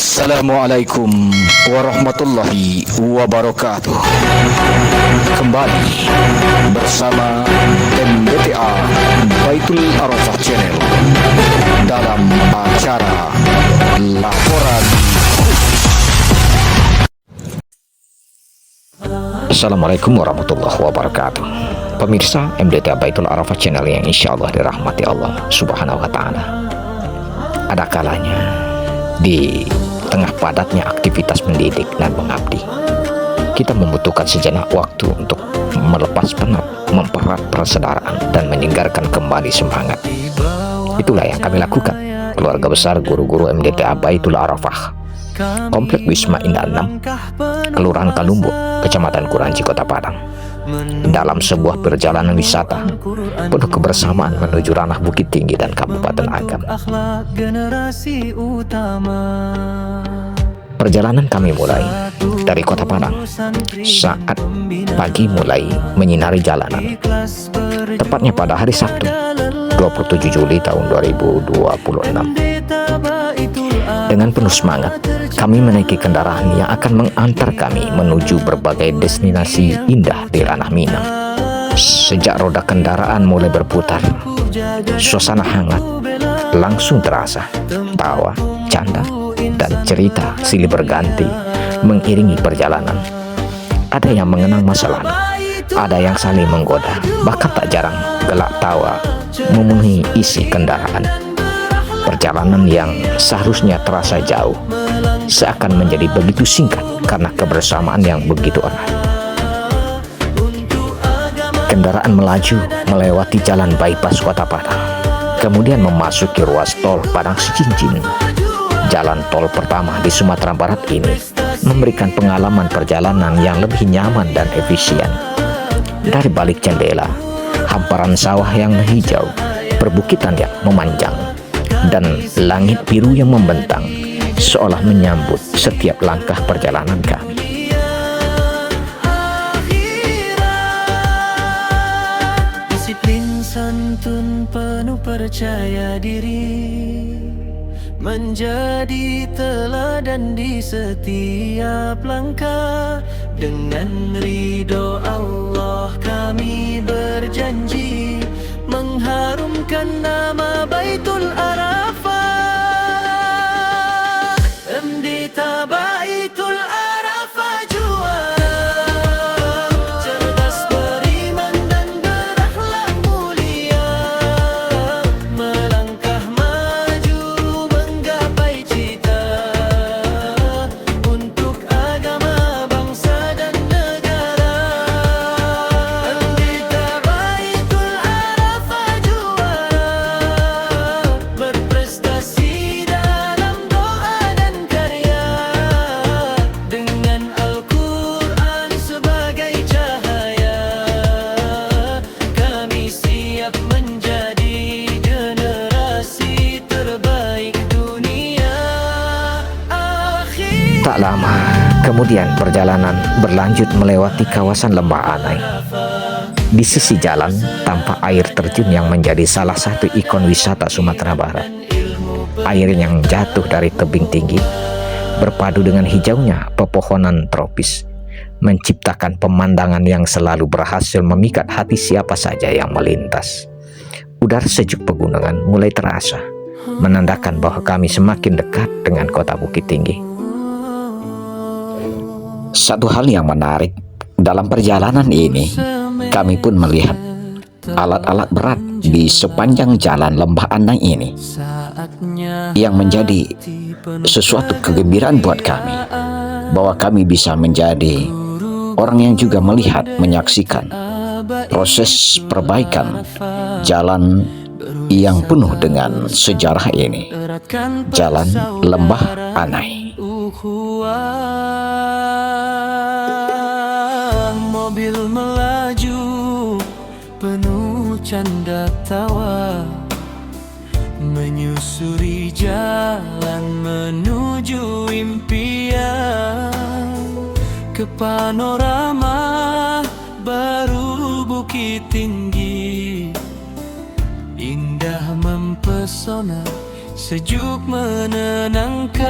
Assalamualaikum warahmatullahi wabarakatuh. Kembali bersama MBTA Baitul Arafah Channel dalam acara Laporan. Assalamualaikum warahmatullahi wabarakatuh. Pemirsa MBTA Baitul Arafah Channel yang insya Allah dirahmati Allah Subhanahu wa Ta'ala. Ada kalanya di tengah padatnya aktivitas mendidik dan mengabdi, kita membutuhkan sejenak waktu untuk melepas penat, mempererat persaudaraan, dan menyegarkan kembali semangat. Itulah yang kami lakukan, keluarga besar guru-guru MDTA Baitul Arafah, Komplek Wisma Indah 6, Kelurahan Kalumbu, Kecamatan Kuranci, Kota Padang. Dalam sebuah perjalanan wisata penuh kebersamaan menuju ranah Bukit Tinggi dan Kabupaten Agam. Perjalanan kami mulai dari Kota Padang saat pagi mulai menyinari jalanan. Tepatnya pada hari Sabtu 27 Juli tahun 2026. Dengan penuh semangat, kami menaiki kendaraan yang akan mengantar kami menuju berbagai destinasi indah di ranah Minang. Sejak roda kendaraan mulai berputar, suasana hangat langsung terasa. Tawa, canda, dan cerita silih berganti mengiringi perjalanan. Ada yang mengenang masa lalu, ada yang saling menggoda, bahkan tak jarang gelak tawa memenuhi isi kendaraan. Perjalanan yang seharusnya terasa jauh seakan menjadi begitu singkat karena kebersamaan yang begitu erat. Kendaraan melaju melewati jalan bypass Kota Padang, kemudian memasuki ruas tol Padang Sicincin. Jalan tol pertama di Sumatera Barat ini memberikan pengalaman perjalanan yang lebih nyaman dan efisien. Dari balik jendela, hamparan sawah yang hijau, perbukitan yang memanjang, dan langit biru yang membentang seolah menyambut setiap langkah perjalanan kami. Disiplin, santun, penuh percaya diri, menjadi teladan di setiap langkah. Dengan ridho Allah kami berjanji mengharumkan nama Baitul Arafah. MDTA Baitul Arafah juara, cerdas, beriman, dan berakhlak mulia, melangkah maju menggapai cita untuk agama, bangsa, dan negara. MDTA Baitul Arafah berprestasi dalam doa dan karya, dengan Al-Quran sebagai cahaya, kami siap menjadi generasi terbaik dunia akhir. Tak lama kemudian perjalanan berlanjut melewati kawasan Lembah Anai. Di sisi jalan tampak air terjun yang menjadi salah satu ikon wisata Sumatera Barat. Air yang jatuh dari tebing tinggi berpadu dengan hijaunya pepohonan tropis menciptakan pemandangan yang selalu berhasil memikat hati siapa saja yang melintas. Udara sejuk pegunungan mulai terasa, menandakan bahwa kami semakin dekat dengan kota Bukit Tinggi. Satu hal yang menarik dalam perjalanan ini, kami pun melihat alat-alat berat di sepanjang jalan Lembah Anai ini, yang menjadi sesuatu kegembiraan buat kami, bahwa kami bisa menjadi orang yang juga melihat, menyaksikan proses perbaikan jalan yang penuh dengan sejarah ini, Jalan Lembah Anai. Mobil melaju penuh canda tawa, menyusuri jalan menuju impian, ke panorama baru Bukit Tinggi, indah mempesona sejuk menenangkan.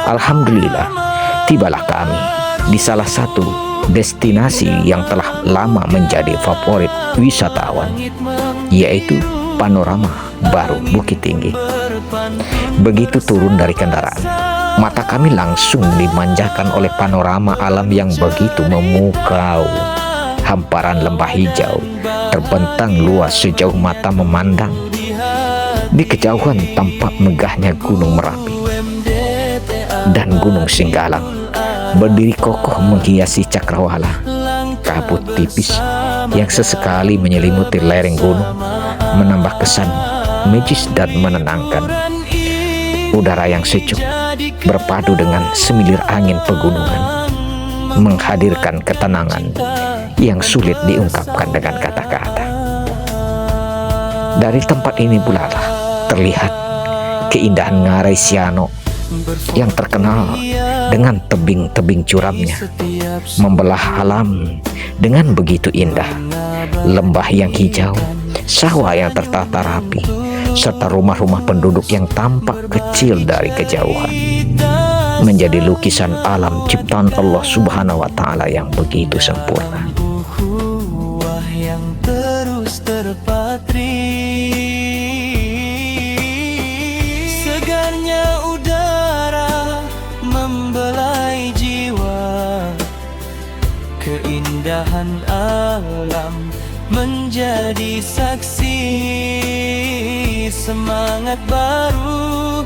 Alhamdulillah, tibalah kami di salah satu destinasi yang telah lama menjadi favorit wisatawan, yaitu Panorama Baru Bukit Tinggi. Begitu turun dari kendaraan, mata kami langsung dimanjakan oleh panorama alam yang begitu memukau. Hamparan lembah hijau terbentang luas sejauh mata memandang. Di kejauhan tampak megahnya Gunung Merapi dan Gunung Singgalang berdiri kokoh menghiasi cakrawala. Kabut tipis yang sesekali menyelimuti lereng gunung menambah kesan magis dan menenangkan. Udara yang sejuk berpadu dengan semilir angin pegunungan menghadirkan ketenangan yang sulit diungkapkan dengan kata-kata. Dari tempat ini pula terlihat keindahan Ngarai Siano yang terkenal dengan tebing-tebing curamnya, membelah alam dengan begitu indah. Lembah yang hijau, sawah yang tertata rapi, serta rumah-rumah penduduk yang tampak kecil dari kejauhan, menjadi lukisan alam ciptaan Allah Subhanahu wa Ta'ala yang begitu sempurna. Ukhuwah yang terus terpatri, segarnya udara membelai jiwa, keindahan alam menjadi saksi, semangat baru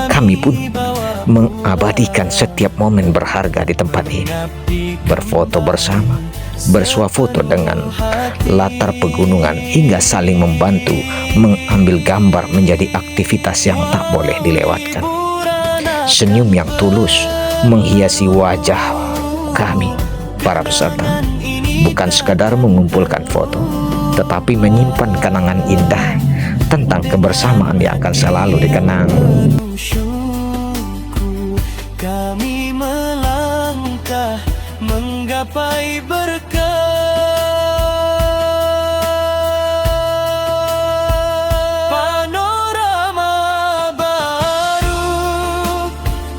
Kami pun mengabadikan setiap momen berharga di tempat ini, berfoto bersama, bersuah foto dengan latar pegunungan, hingga saling membantu mengambil gambar menjadi aktivitas yang tak boleh dilewatkan. Senyum yang tulus menghiasi wajah kami, para peserta, bukan sekadar mengumpulkan foto, tetapi menyimpan kenangan indah tentang kebersamaan yang akan selalu dikenang. Syukur kami melangkah menggapai berkah. Panorama baru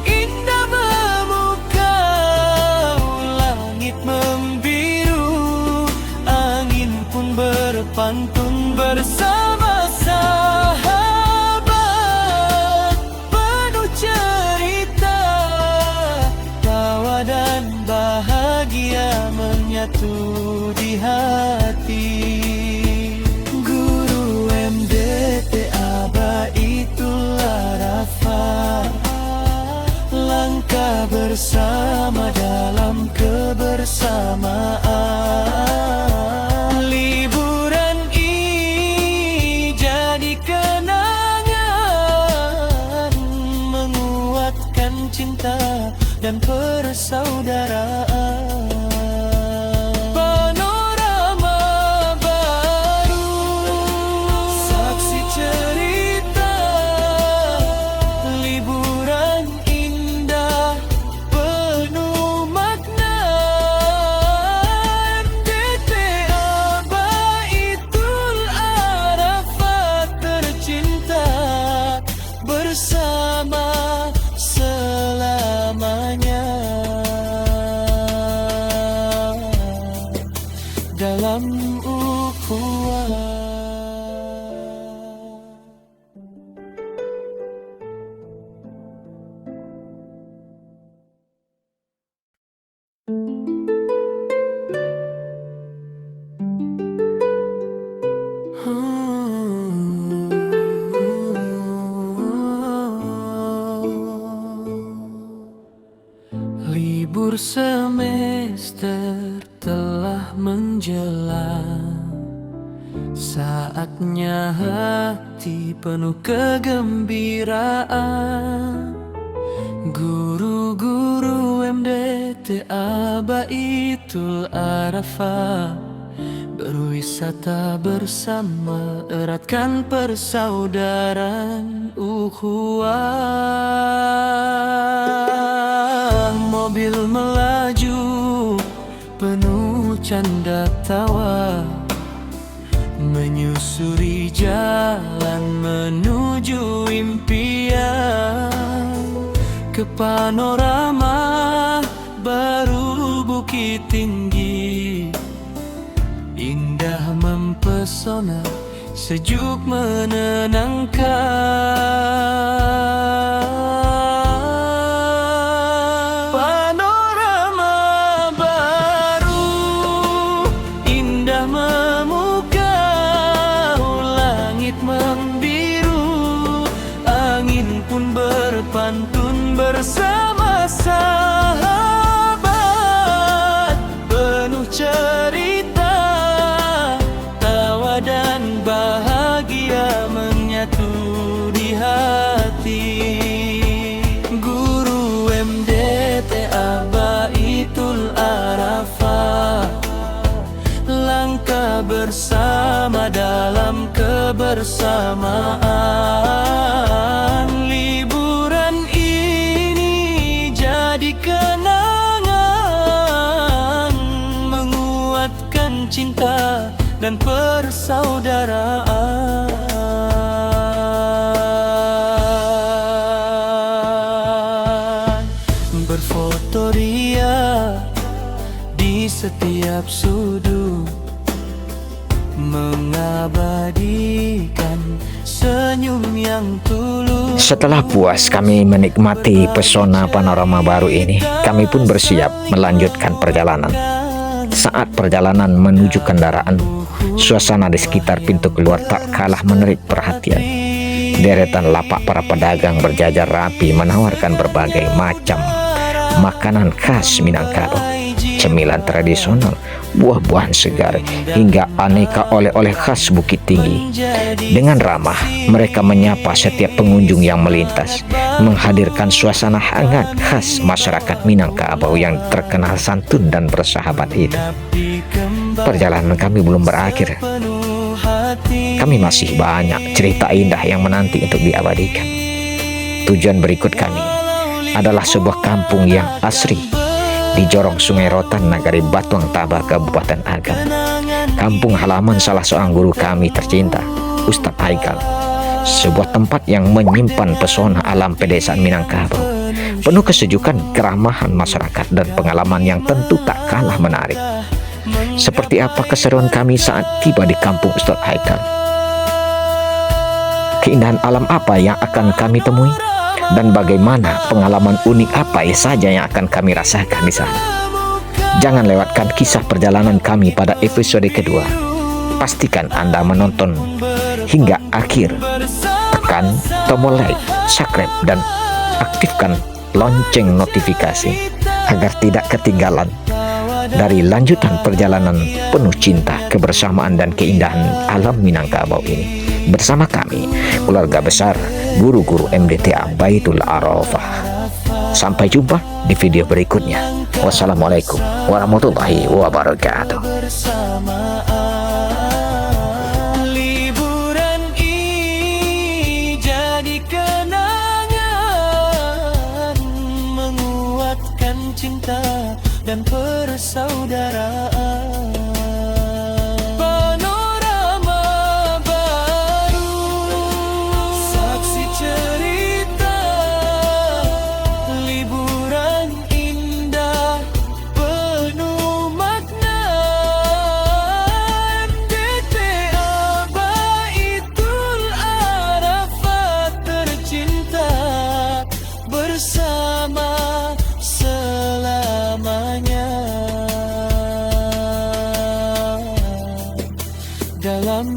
indah memukau, langit membiru, angin pun berpantun bersama sahabat, penuh cerita, tawa dan bahagia menyatu di hati. Guru MDT Abaitul Arafah, langkah bersama dalam kebersamaan. Liburan ini jadi kenangan, menguatkan cinta dan persaudaraan. Panorama baru, saksi cerita, liburan indah penuh makna. MDT Abaitul Arafah tercinta, bersama selamanya dalam ukhuwah. Libur semester telah menjelang, saatnya hati penuh kegembiraan. Guru-guru MDT Abaitul Arafah berwisata bersama, eratkan persaudaraan ukhuwah. Mobil melaju penuh canda tawa, menyusuri jalan menuju impian, ke panorama baru bukit tinggi, indah mempesona, sejuk menenangkan. Panorama baru indah memukau, langit membiru, angin pun berpantun bersama sahabat, penuh cerita, tawa dan bahagia menyatu di hati. Guru MDTA Baitul Arafah, langkah bersama dalam kebersamaan. Liburan ini jadi kenangan, menguatkan cinta dan persaudaraan. Berfoto ria di setiap sudut, mengabadikan senyum yang tulus. Setelah puas kami menikmati pesona panorama baru ini, kami pun bersiap melanjutkan perjalanan. Saat perjalanan menuju kendaraan, suasana di sekitar pintu keluar tak kalah menarik perhatian. Deretan lapak para pedagang berjajar rapi menawarkan berbagai macam makanan khas Minangkabau, cemilan tradisional, buah-buahan segar, hingga aneka oleh-oleh khas Bukit Tinggi. Dengan ramah, mereka menyapa setiap pengunjung yang melintas, menghadirkan suasana hangat khas masyarakat Minangkabau yang terkenal santun dan bersahabat itu. Perjalanan kami belum berakhir. Kami masih banyak cerita indah yang menanti untuk diabadikan. Tujuan berikut kami adalah sebuah kampung yang asri di jorong Sungai Rotan, Nagari Batuang Tabah, Kabupaten Agam. Kampung halaman salah seorang guru kami tercinta, Ustadz Haikal. Sebuah tempat yang menyimpan pesona alam pedesaan Minangkabau, penuh kesejukan, keramahan masyarakat, dan pengalaman yang tentu tak kalah menarik. Seperti apa keseruan kami saat tiba di kampung Ustadz Haikal? Keindahan alam apa yang akan kami temui? Dan bagaimana pengalaman unik apa saja yang akan kami rasakan di sana? Jangan lewatkan kisah perjalanan kami pada episode kedua. Pastikan Anda menonton hingga akhir. Tekan tombol like, subscribe, dan aktifkan lonceng notifikasi agar tidak ketinggalan dari lanjutan perjalanan penuh cinta, kebersamaan, dan keindahan alam Minangkabau ini. Bersama kami, keluarga besar guru-guru MDTA Baitul Arafah. Sampai jumpa di video berikutnya. Wassalamualaikum warahmatullahi wabarakatuh. Liburan ini jadi kenangan, menguatkan cinta dan persaudaraan. Bersama selamanya dalam